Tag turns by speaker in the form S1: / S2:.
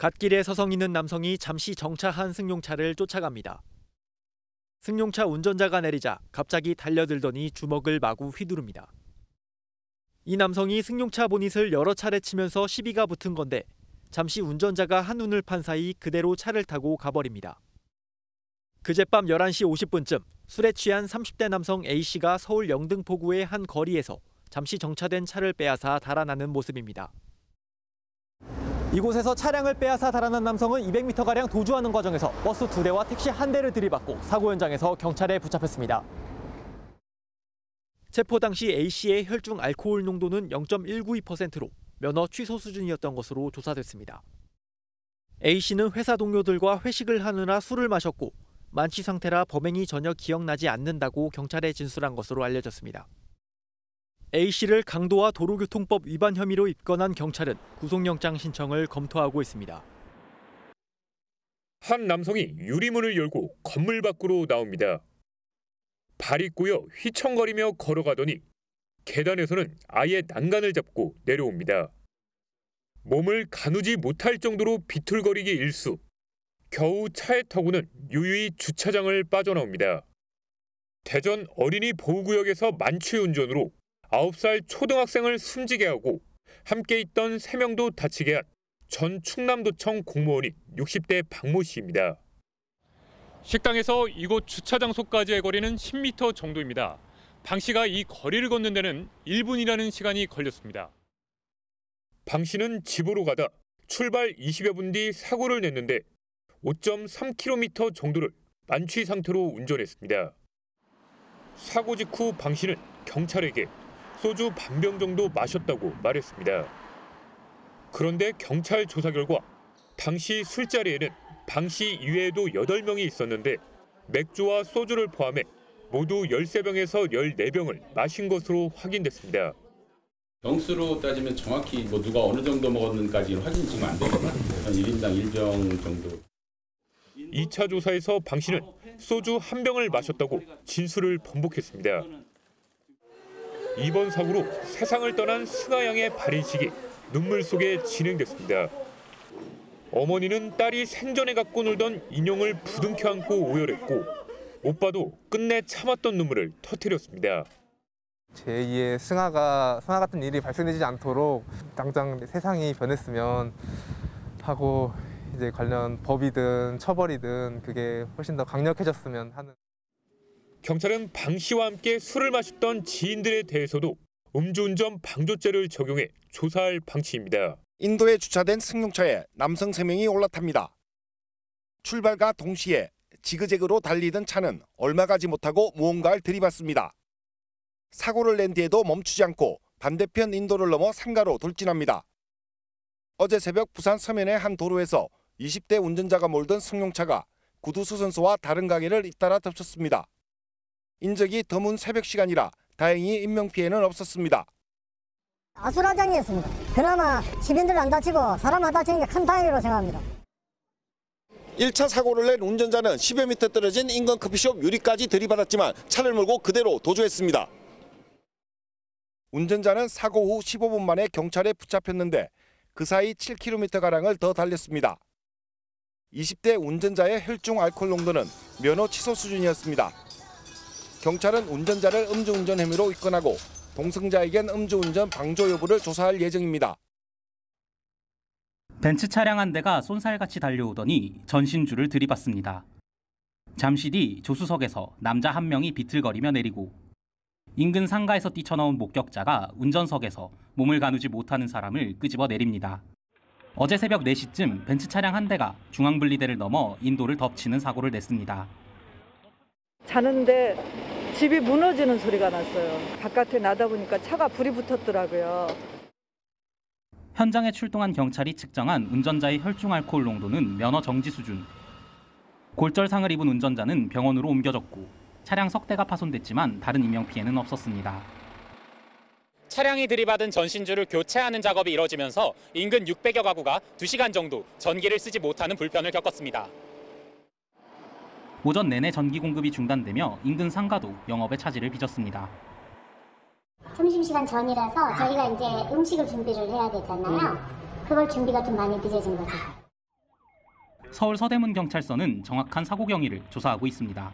S1: 갓길에 서성이는 남성이 잠시 정차한 승용차를 쫓아갑니다. 승용차 운전자가 내리자 갑자기 달려들더니 주먹을 마구 휘두릅니다. 이 남성이 승용차 보닛을 여러 차례 치면서 시비가 붙은 건데 잠시 운전자가 한눈을 판 사이 그대로 차를 타고 가버립니다. 그젯밤 11시 50분쯤 술에 취한 30대 남성 A씨가 서울 영등포구의 한 거리에서 잠시 정차된 차를 빼앗아 달아나는 모습입니다. 이곳에서 차량을 빼앗아 달아난 남성은 200m가량 도주하는 과정에서 버스 2대와 택시 1대를 들이받고 사고 현장에서 경찰에 붙잡혔습니다. 체포 당시 A씨의 혈중 알코올 농도는 0.192%로 면허 취소 수준이었던 것으로 조사됐습니다. A씨는 회사 동료들과 회식을 하느라 술을 마셨고 만취 상태라 범행이 전혀 기억나지 않는다고 경찰에 진술한 것으로 알려졌습니다. A씨를 강도와 도로교통법 위반 혐의로 입건한 경찰은 구속영장 신청을 검토하고 있습니다.
S2: 한 남성이 유리문을 열고 건물 밖으로 나옵니다. 발이 꼬여 휘청거리며 걸어가더니 계단에서는 아예 난간을 잡고 내려옵니다. 몸을 가누지 못할 정도로 비틀거리기 일수. 겨우 차에 타고는 유유히 주차장을 빠져나옵니다. 대전 어린이 보호구역에서 만취 운전으로 9살 초등학생을 숨지게 하고 함께 있던 3명도 다치게 한 전 충남도청 공무원인 60대 박모 씨입니다. 식당에서 이곳 주차장소까지의 거리는 10m 정도입니다. 방 씨가 이 거리를 걷는 데는 1분이라는 시간이 걸렸습니다. 방 씨는 집으로 가다 출발 20여 분 뒤 사고를 냈는데 5.3km 정도를 만취 상태로 운전했습니다. 사고 직후 방 씨는 경찰에게 소주 반병 정도 마셨다고 말했습니다. 그런데 경찰 조사 결과 당시 술자리에는 방 씨 이외에도 8명이 있었는데 맥주와 소주를 포함해 모두 13병에서 14병을 마신 것으로 확인됐습니다.
S3: 병수로 따지면 정확히 누가 어느 정도 먹었는지까지 확인이 지금 안 되거든요. 1인당 1병 정도.
S2: 2차 조사에서 방 씨는 소주 1병을 마셨다고 진술을 번복했습니다. 이번 사고로 세상을 떠난 승아 양의 발인식이 눈물 속에 진행됐습니다. 어머니는 딸이 생전에 갖고 놀던 인형을 부둥켜 안고 오열했고 오빠도 끝내 참았던 눈물을 터뜨렸습니다.
S4: 제2의 승아 같은 일이 발생되지 않도록 당장 세상이 변했으면 하고 이제 관련 법이든 처벌이든 그게 훨씬 더 강력해졌으면 하는.
S2: 경찰은 방 씨와 함께 술을 마셨던 지인들에 대해서도 음주운전 방조죄를 적용해 조사할 방침입니다.
S5: 인도에 주차된 승용차에 남성 3명이 올라탑니다. 출발과 동시에 지그재그로 달리던 차는 얼마 가지 못하고 무언가를 들이받습니다. 사고를 낸 뒤에도 멈추지 않고 반대편 인도를 넘어 상가로 돌진합니다. 어제 새벽 부산 서면의 한 도로에서 20대 운전자가 몰던 승용차가 구두수선소와 다른 가게를 잇따라 덮쳤습니다. 인적이 드문 새벽 시간이라 다행히 인명피해는 없었습니다.
S6: 아수라장이었습니다. 그나마 시민들 안 다치고 사람 안 다치는 게 큰 다행이라고 생각합니다.
S5: 1차 사고를 낸 운전자는 10여 미터 떨어진 인근 커피숍 유리까지 들이받았지만 차를 몰고 그대로 도주했습니다. 운전자는 사고 후 15분 만에 경찰에 붙잡혔는데 그 사이 7km가량을 더 달렸습니다. 20대 운전자의 혈중 알코올 농도는 면허 취소 수준이었습니다. 경찰은 운전자를 음주운전 혐의로 입건하고 동승자에겐 음주운전 방조 여부를 조사할 예정입니다.
S7: 벤츠 차량 한 대가 쏜살같이 달려오더니 전신주를 들이받습니다. 잠시 뒤 조수석에서 남자 한 명이 비틀거리며 내리고 인근 상가에서 뛰쳐나온 목격자가 운전석에서 몸을 가누지 못하는 사람을 끄집어 내립니다. 어제 새벽 4시쯤 벤츠 차량 한 대가 중앙분리대를 넘어 인도를 덮치는 사고를 냈습니다.
S8: 자는데 집이 무너지는 소리가 났어요. 바깥에 나다 보니까 차가 불이 붙었더라고요.
S7: 현장에 출동한 경찰이 측정한 운전자의 혈중 알코올 농도는 면허 정지 수준. 골절상을 입은 운전자는 병원으로 옮겨졌고 차량 석대가 파손됐지만 다른 인명피해는 없었습니다.
S9: 차량이 들이받은 전신주를 교체하는 작업이 이뤄지면서 인근 600여 가구가 2시간 정도 전기를 쓰지 못하는 불편을 겪었습니다.
S7: 오전 내내 전기 공급이 중단되며 인근 상가도 영업에 차질을 빚었습니다.
S10: 점심시간 전이라서 저희가 이제 음식을 준비를 해야 되잖아요. 그걸 준비가 좀 많이 늦어진 거죠.
S7: 서울 서대문경찰서는 정확한 사고 경위를 조사하고 있습니다.